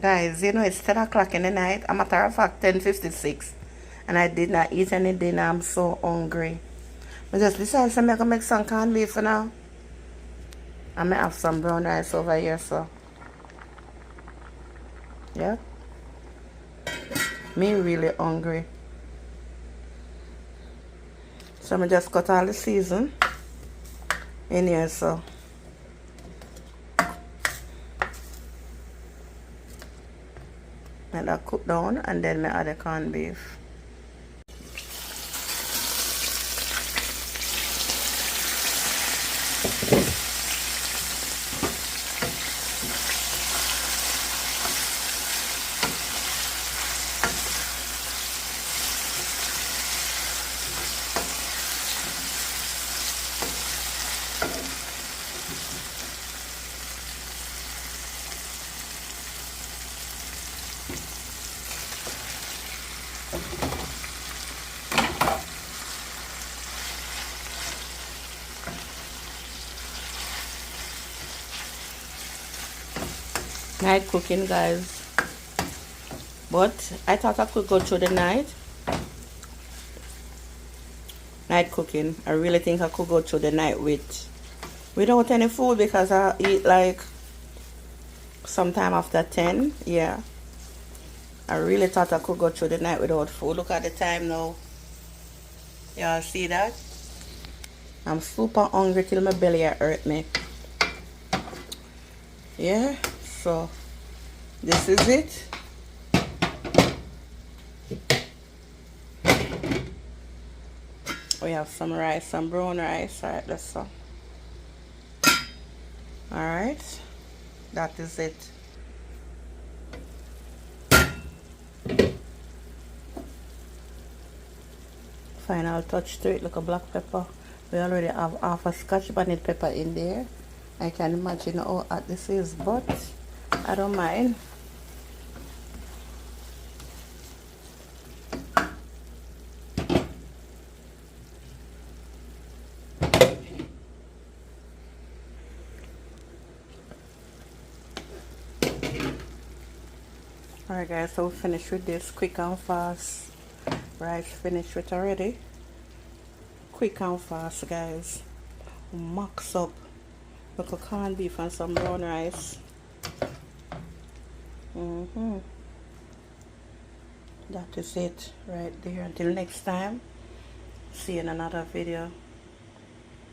Guys, you know it's 10 o'clock in the night. A matter of fact, 10:56. And I did not eat any dinner. I'm so hungry. I just decided to make some corned beef for now. I may have some brown rice over here, so. Yeah. Me really hungry. So I just cut all the season in here, so. Let that cook down and then I add the corned beef. Night cooking, guys, but I thought I could go through the night cooking. I really think I could go through the night without any food, because I eat like sometime after 10. Yeah, I really thought I could go through the night without food. Look at the time now. Y'all see that? I'm super hungry till my belly hurt me. Yeah, so this is it. We have some rice, some brown rice. All right, that's all. All right, that is it. Final touch to it, look, a black pepper. We already have half a scotch bonnet pepper in there. I can imagine how hot this is, but I don't mind. Alright guys, so we finished with this quick and fast. Rice finished with already. Quick and fast, guys. Max up. Look, a corned beef and some brown rice. That is it right there. Until next time, see you in another video.